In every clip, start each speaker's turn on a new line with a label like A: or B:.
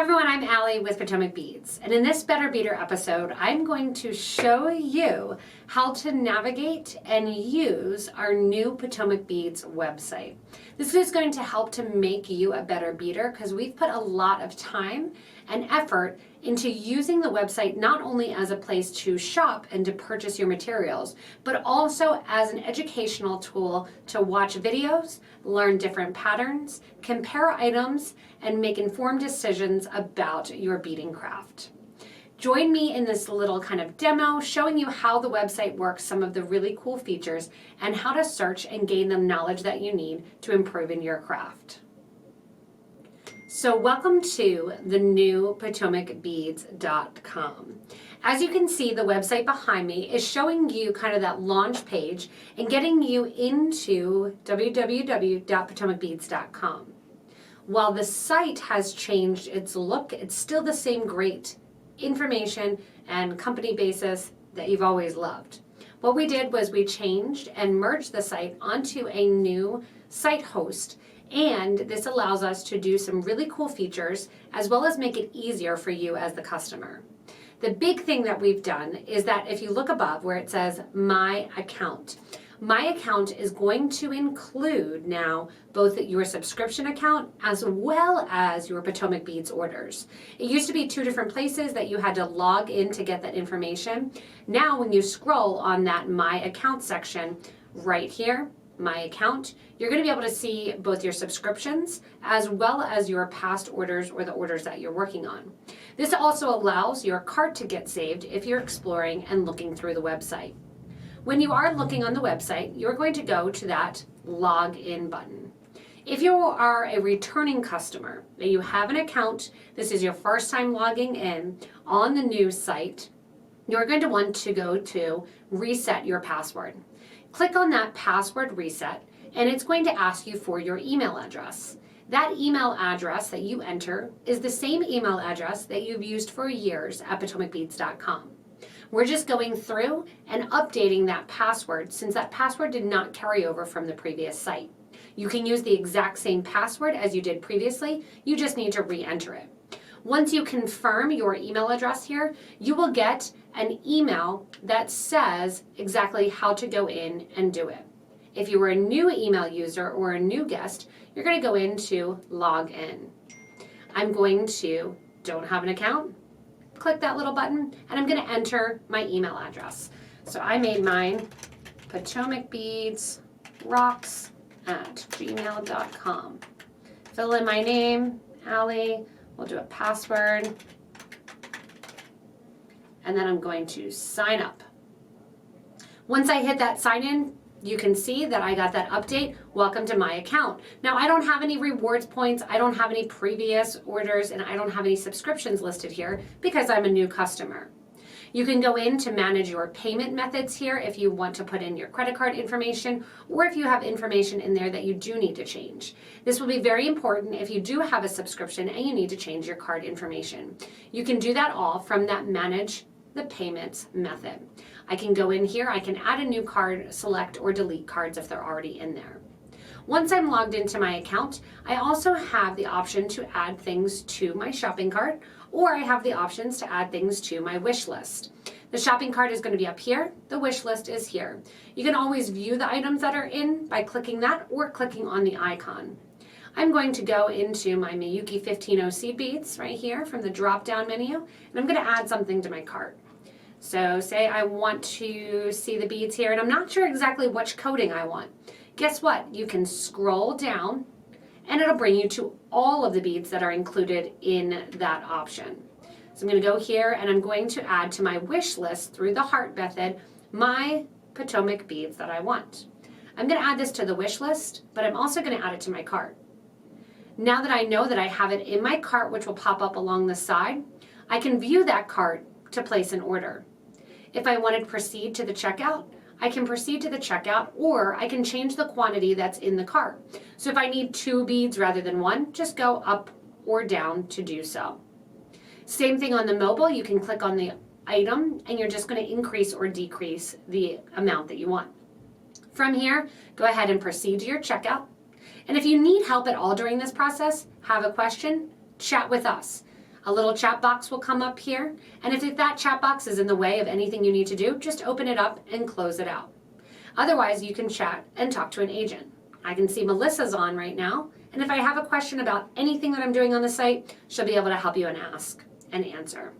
A: Everyone, I'm Allie with PotomacBeads, and in this Better Beader episode, I'm going to show you how to navigate and use our new PotomacBeads website. This is going to help to make you a better beader because we've put a lot of time and effort into using the website not only as a place to shop and to purchase your materials, but also as an educational tool to watch videos, learn different patterns, compare items, and make informed decisions about your beading craft. Join me in this little kind of demo showing you how the website works, some of the really cool features, and how to search and gain the knowledge that you need to improve in your craft. So welcome to the new PotomacBeads.com. As you can see, the website behind me is showing you kind of that launch page and getting you into www.PotomacBeads.com. While the site has changed its look, it's still the same great information and company basis that you've always loved. What we did was we changed and merged the site onto a new site host, and this allows us to do some really cool features as well as make it easier for you as the customer. The big thing that we've done is that if you look above where it says My Account is going to include now both your subscription account as well as your PotomacBeads orders. It used to be two different places that you had to log in to get that information. Now when you scroll on that My Account section right here, My Account, you're going to be able to see both your subscriptions as well as your past orders or the orders that you're working on. This also allows your cart to get saved if you're exploring and looking through the website. When you are looking on the website, you're going to go to that Login button. If you are a returning customer, that you have an account, this is your first time logging in on the new site, you're going to want to go to Reset Your Password. Click on that password reset, and it's going to ask you for your email address. That email address that you enter is the same email address that you've used for years at PotomacBeads.com. We're just going through and updating that password since that password did not carry over from the previous site. You can use the exact same password as you did previously, you just need to re-enter it. Once you confirm your email address here, you will get an email that says exactly how to go in and do it. If you were a new email user or a new guest, you're going to go into Log In. I'm going to Don't Have an Account. Click that little button, and I'm going to enter my email address. So I made mine PotomacBeadsRocks@gmail.com. Fill in my name, Allie. We'll do a password. And then I'm going to sign up. Once I hit that sign in, you can see that I got that update. Welcome to my account. Now I don't have any rewards points, I don't have any previous orders, and I don't have any subscriptions listed here because I'm a new customer. You can go in to manage your payment methods here if you want to put in your credit card information or if you have information in there that you do need to change. This will be very important if you do have a subscription and you need to change your card information. You can do that all from that Manage the Payments method. I can go in here, I can add a new card, select or delete cards if they're already in there. Once I'm logged into my account, I also have the option to add things to my shopping cart, or I have the options to add things to my wish list. The shopping cart is going to be up here, the wish list is here. You can always view the items that are in by clicking that or clicking on the icon. I'm going to go into my Miyuki 15-0 seed beads right here from the drop-down menu, and I'm going to add something to my cart. So say I want to see the beads here, and I'm not sure exactly which coating I want. Guess what? You can scroll down, and it'll bring you to all of the beads that are included in that option. So I'm going to go here, and I'm going to add to my wish list through the heart method my Potomac beads that I want. I'm going to add this to the wish list, but I'm also going to add it to my cart. Now that I know that I have it in my cart, which will pop up along the side, I can view that cart to place an order. If I wanted to proceed to the checkout, I can proceed to the checkout, or I can change the quantity that's in the cart. So if I need 2 beads rather than 1, just go up or down to do so. Same thing on the mobile, you can click on the item and you're just going to increase or decrease the amount that you want. From here, go ahead and proceed to your checkout. And if you need help at all during this process, have a question, chat with us. A little chat box will come up here, and if that chat box is in the way of anything you need to do, just open it up and close it out. Otherwise, you can chat and talk to an agent. I can see Melissa's on right now, and if I have a question about anything that I'm doing on the site, she'll be able to help you and ask and answer.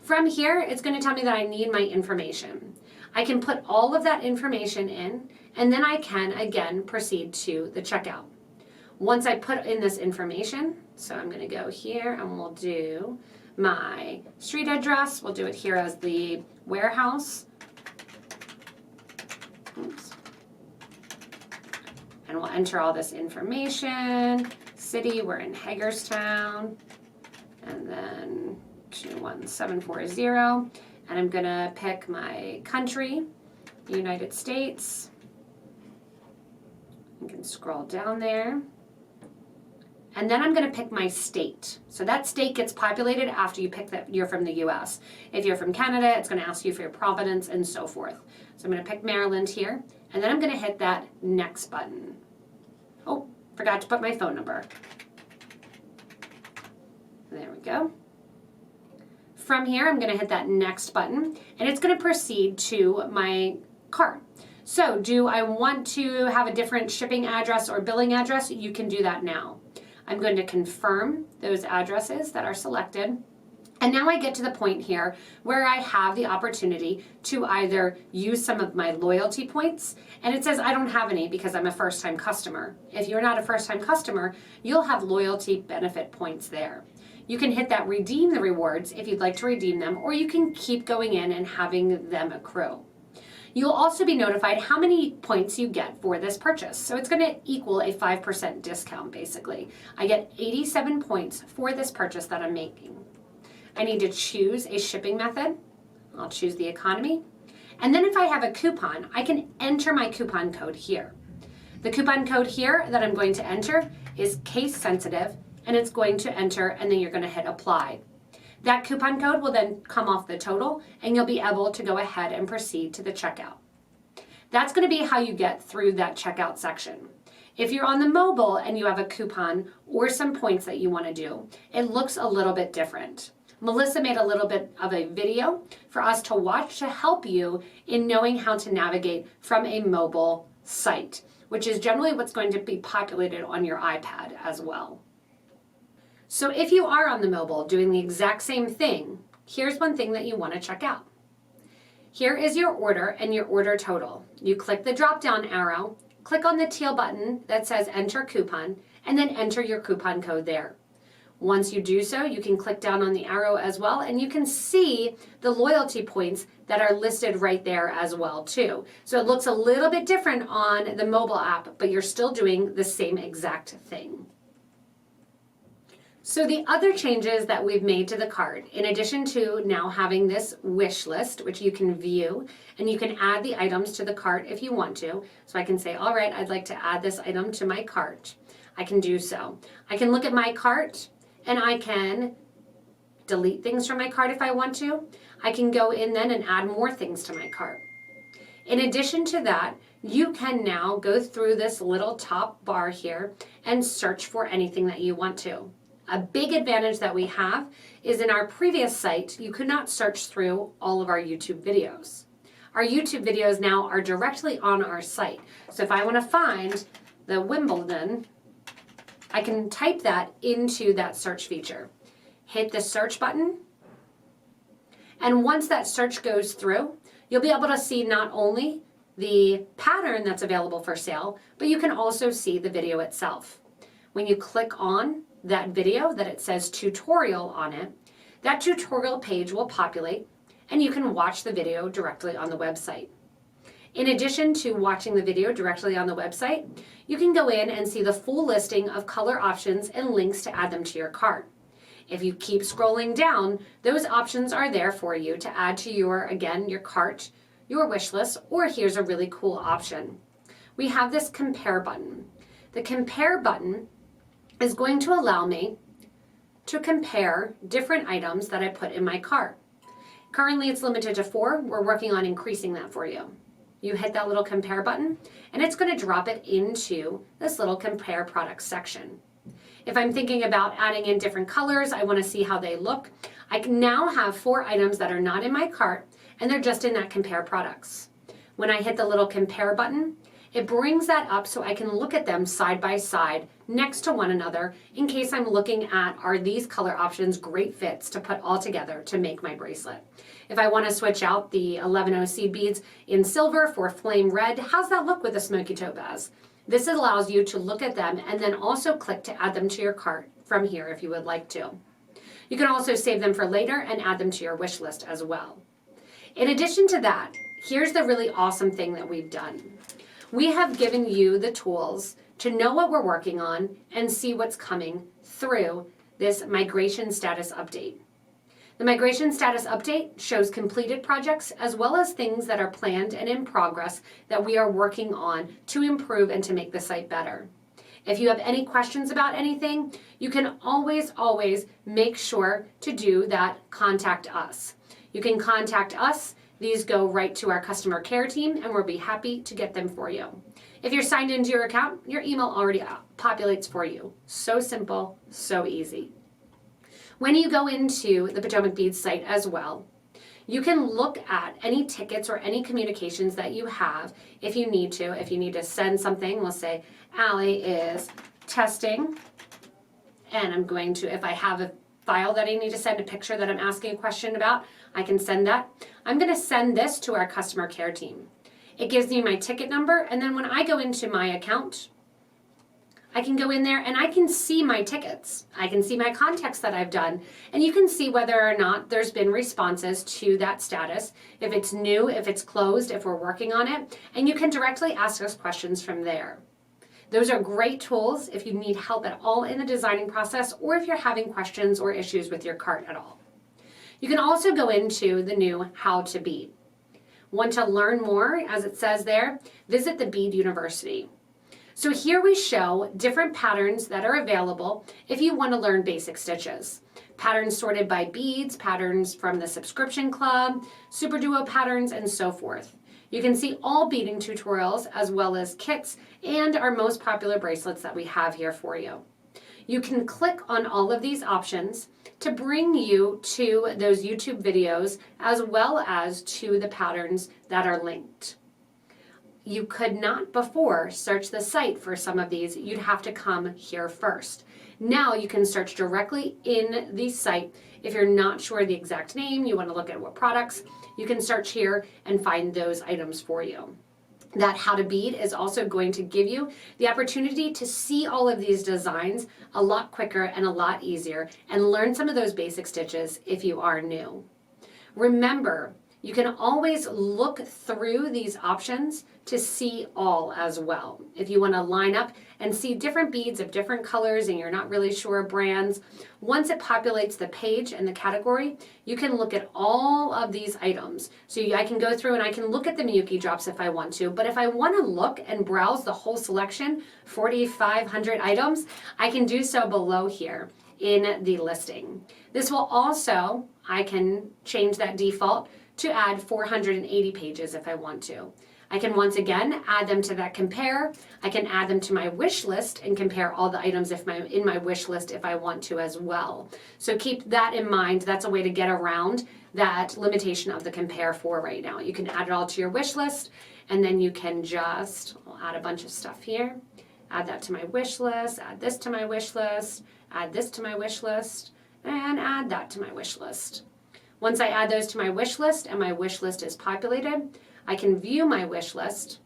A: From here, it's going to tell me that I need my information. I can put all of that information in, and then I can, again, proceed to the checkout. Once I put in this information, so I'm going to go here and we'll do my street address. We'll do it here as the warehouse. Oops. And we'll enter all this information. City, we're in Hagerstown. And then 21740. And I'm going to pick my country, United States. You can scroll down there. And then I'm going to pick my state. So that state gets populated after you pick that you're from the US. If you're from Canada, it's going to ask you for your province and so forth. So I'm going to pick Maryland here, and then I'm going to hit that next button. Oh, forgot to put my phone number. There we go. From here, I'm going to hit that next button, and it's going to proceed to my cart. So do I want to have a different shipping address or billing address? You can do that now. I'm going to confirm those addresses that are selected. And now I get to the point here where I have the opportunity to either use some of my loyalty points, and it says I don't have any because I'm a first-time customer. If you're not a first-time customer, you'll have loyalty benefit points there. You can hit that redeem the rewards if you'd like to redeem them, or you can keep going in and having them accrue. You'll also be notified how many points you get for this purchase. So it's going to equal a 5% discount, basically. I get 87 points for this purchase that I'm making. I need to choose a shipping method. I'll choose the economy. And then if I have a coupon, I can enter my coupon code here. The coupon code here that I'm going to enter is case sensitive, and it's going to enter, and then you're going to hit apply. That coupon code will then come off the total, and you'll be able to go ahead and proceed to the checkout. That's going to be how you get through that checkout section. If you're on the mobile and you have a coupon or some points that you want to do, it looks a little bit different. Melissa made a little bit of a video for us to watch to help you in knowing how to navigate from a mobile site, which is generally what's going to be populated on your iPad as well. So if you are on the mobile doing the exact same thing, here's one thing that you want to check out. Here is your order and your order total. You click the drop-down arrow, click on the teal button that says enter coupon, and then enter your coupon code there. Once you do so, you can click down on the arrow as well, and you can see the loyalty points that are listed right there as well too. So it looks a little bit different on the mobile app, but you're still doing the same exact thing. So the other changes that we've made to the cart, in addition to now having this wish list, which you can view, and you can add the items to the cart if you want to. So I can say, all right, I'd like to add this item to my cart. I can do so. I can look at my cart, and I can delete things from my cart if I want to. I can go in then and add more things to my cart. In addition to that, you can now go through this little top bar here and search for anything that you want to. A big advantage that we have is in our previous site, you could not search through all of our YouTube videos. Our YouTube videos now are directly on our site. So if I want to find the Wimbledon, I can type that into that search feature. Hit the search button. And once that search goes through, you'll be able to see not only the pattern that's available for sale, but you can also see the video itself. When you click on that video that it says tutorial on it, that tutorial page will populate and you can watch the video directly on the website. In addition to watching the video directly on the website, you can go in and see the full listing of color options and links to add them to your cart. If you keep scrolling down, those options are there for you to add to your, again, your cart, your wish list, or here's a really cool option. We have this compare button. The compare button is going to allow me to compare different items that I put in my cart. Currently it's limited to 4. We're working on increasing that for you. You hit that little compare button and it's going to drop it into this little compare products section. If I'm thinking about adding in different colors, I want to see how they look. I can now have 4 items that are not in my cart, and they're just in that compare products. When I hit the little compare button, it brings that up so I can look at them side by side next to one another in case I'm looking at, are these color options great fits to put all together to make my bracelet. If I want to switch out the 11 seed beads in silver for flame red, how's that look with the smoky topaz? This allows you to look at them and then also click to add them to your cart from here if you would like to. You can also save them for later and add them to your wish list as well. In addition to that, here's the really awesome thing that we've done. We have given you the tools to know what we're working on and see what's coming through this migration status update. The migration status update shows completed projects as well as things that are planned and in progress that we are working on to improve and to make the site better. If you have any questions about anything, you can always make sure to do that contact us. You can contact us. These go right to our customer care team and we'll be happy to get them for you. If you're signed into your account, your email already populates for you. So simple, so easy. When you go into the PotomacBeads site as well, you can look at any tickets or any communications that you have if you need to. If you need to send something, we'll say, Allie is testing, and I'm going to, if I have a file that I need to send a picture that I'm asking a question about, I can send that. I'm going to send this to our customer care team. It gives me my ticket number, and then when I go into my account, I can go in there and I can see my tickets. I can see my contacts that I've done, and you can see whether or not there's been responses to that status, if it's new, if it's closed, if we're working on it, and you can directly ask us questions from there. Those are great tools if you need help at all in the designing process or if you're having questions or issues with your cart at all. You can also go into the new How to Bead. Want to learn more, as it says there, visit the Bead University. So here we show different patterns that are available if you want to learn basic stitches. Patterns sorted by beads, patterns from the subscription club, super duo patterns, and so forth. You can see all beading tutorials as well as kits and our most popular bracelets that we have here for you. You can click on all of these options to bring you to those YouTube videos as well as to the patterns that are linked. You could not before search the site for some of these. You'd have to come here first. Now you can search directly in the site. If you're not sure the exact name, you want to look at what products, you can search here and find those items for you. That How to Bead is also going to give you the opportunity to see all of these designs a lot quicker and a lot easier and learn some of those basic stitches if you are new. Remember, you can always look through these options to see all as well. If you want to line up and see different beads of different colors and you're not really sure of brands, once it populates the page and the category, you can look at all of these items. So I can go through and I can look at the Miyuki drops if I want to, but if I want to look and browse the whole selection, 4,500 items, I can do so below here in the listing. This will also, I can change that default to add 480 pages if I want to. I can once again add them to that compare. I can add them to my wish list and compare all the items in my wish list if I want to as well. So keep that in mind. That's a way to get around that limitation of the compare for right now. You can add it all to your wish list, and then you can just, I'll add a bunch of stuff here. Add that to my wish list, add this to my wish list, add this to my wish list, and add that to my wish list. Once I add those to my wish list and my wish list is populated, I can view my wish list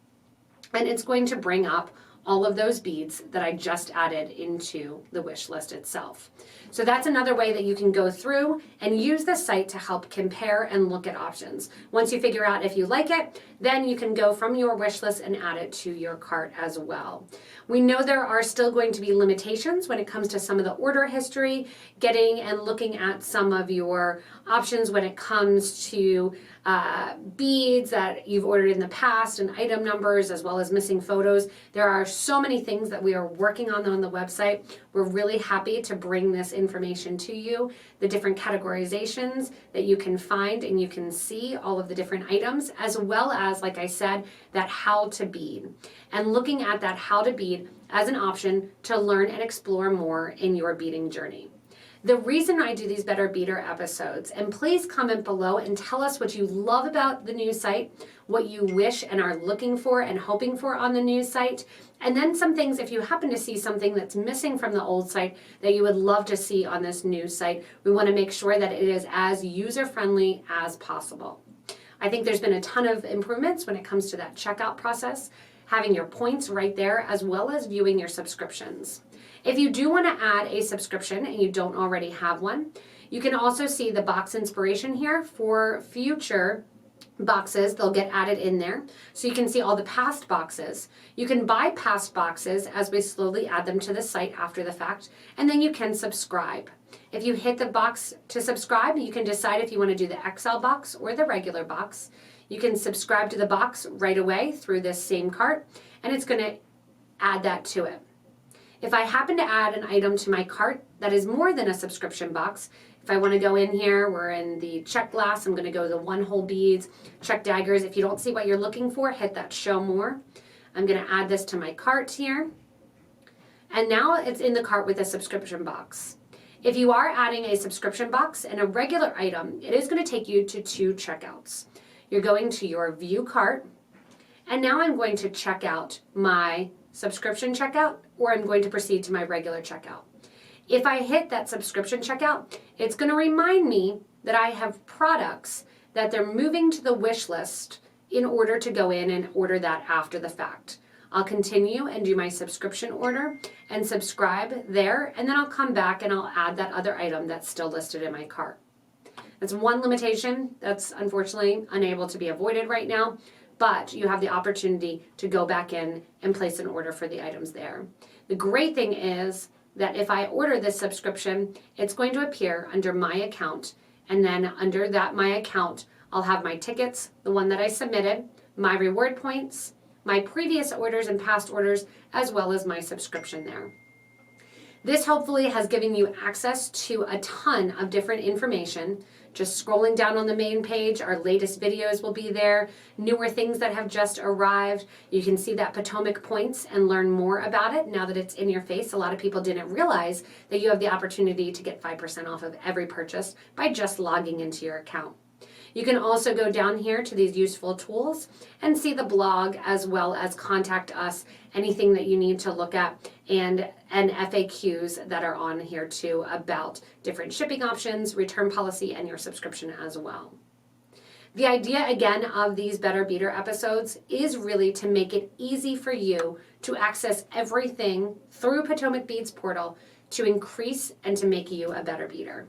A: and it's going to bring up all of those beads that I just added into the wish list itself. So that's another way that you can go through and use the site to help compare and look at options. Once you figure out if you like it, then you can go from your wish list and add it to your cart as well. We know there are still going to be limitations when it comes to some of the order history, getting and looking at some of your options when it comes to beads that you've ordered in the past and item numbers as well as missing photos. There are so many things that we are working on the website. We're really happy to bring this information to you, the different categorizations that you can find and you can see all of the different items, as well as, like I said, that how to bead. And looking at that how to bead as an option to learn and explore more in your beading journey. The reason I do these Better Beader episodes, and please comment below and tell us what you love about the new site, what you wish and are looking for and hoping for on the new site, and then some things, if you happen to see something that's missing from the old site that you would love to see on this new site, we want to make sure that it is as user-friendly as possible. I think there's been a ton of improvements when it comes to that checkout process, having your points right there, as well as viewing your subscriptions. If you do want to add a subscription and you don't already have one, you can also see the box inspiration here for future boxes. They'll get added in there. So you can see all the past boxes. You can buy past boxes as we slowly add them to the site after the fact, and then you can subscribe. If you hit the box to subscribe, you can decide if you want to do the XL box or the regular box. You can subscribe to the box right away through this same cart, and it's going to add that to it. If I happen to add an item to my cart that is more than a subscription box, if I want to go in here, we're in the check glass, I'm going to go to the one-hole beads, check daggers. If you don't see what you're looking for, hit that show more. I'm going to add this to my cart here. And now it's in the cart with a subscription box. If you are adding a subscription box and a regular item, it is going to take you to two checkouts. You're going to your view cart, and now I'm going to check out my subscription checkout, or I'm going to proceed to my regular checkout. If I hit that subscription checkout, it's going to remind me that I have products that they're moving to the wish list in order to go in and order that after the fact. I'll continue and do my subscription order and subscribe there, and then I'll come back and I'll add that other item that's still listed in my cart. That's one limitation that's unfortunately unable to be avoided right now, but you have the opportunity to go back in and place an order for the items there. The great thing is that if I order this subscription, it's going to appear under my account, and then under that my account, I'll have my tickets, the one that I submitted, my reward points, my previous orders and past orders, as well as my subscription there. This hopefully has given you access to a ton of different information. Just scrolling down on the main page, our latest videos will be there, newer things that have just arrived. You can see that Potomac points and learn more about it now that it's in your face. A lot of people didn't realize that you have the opportunity to get 5% off of every purchase by just logging into your account. You can also go down here to these useful tools and see the blog, as well as contact us, anything that you need to look at, and FAQs that are on here too about different shipping options, return policy, and your subscription as well. The idea, again, of these Better Beader episodes is really to make it easy for you to access everything through PotomacBeads portal to increase and to make you a better beader.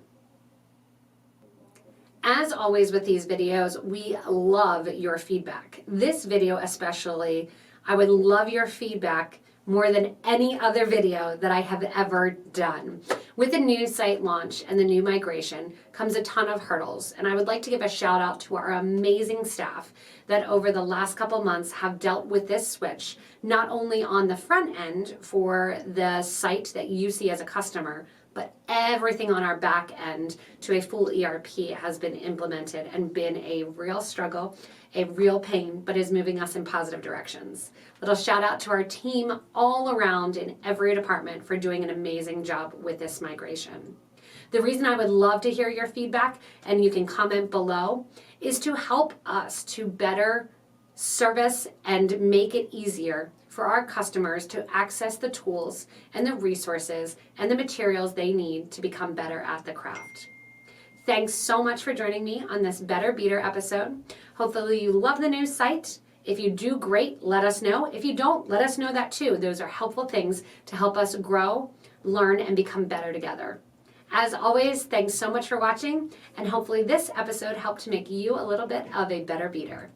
A: As always with these videos, we love your feedback. This video especially, I would love your feedback more than any other video that I have ever done. With the new site launch and the new migration comes a ton of hurdles, and I would like to give a shout out to our amazing staff that over the last couple months have dealt with this switch, not only on the front end for the site that you see as a customer, but everything on our back end to a full ERP has been implemented and been a real struggle, a real pain, but is moving us in positive directions. Little shout out to our team all around in every department for doing an amazing job with this migration. The reason I would love to hear your feedback, and you can comment below, is to help us to better service and make it easier for our customers to access the tools and the resources and the materials they need to become better at the craft. Thanks so much for joining me on this Better Beader episode. Hopefully you love the new site. If you do, great, let us know. If you don't, let us know that too. Those are helpful things to help us grow, learn, and become better together. As always, thanks so much for watching, and hopefully this episode helped to make you a little bit of a better beader.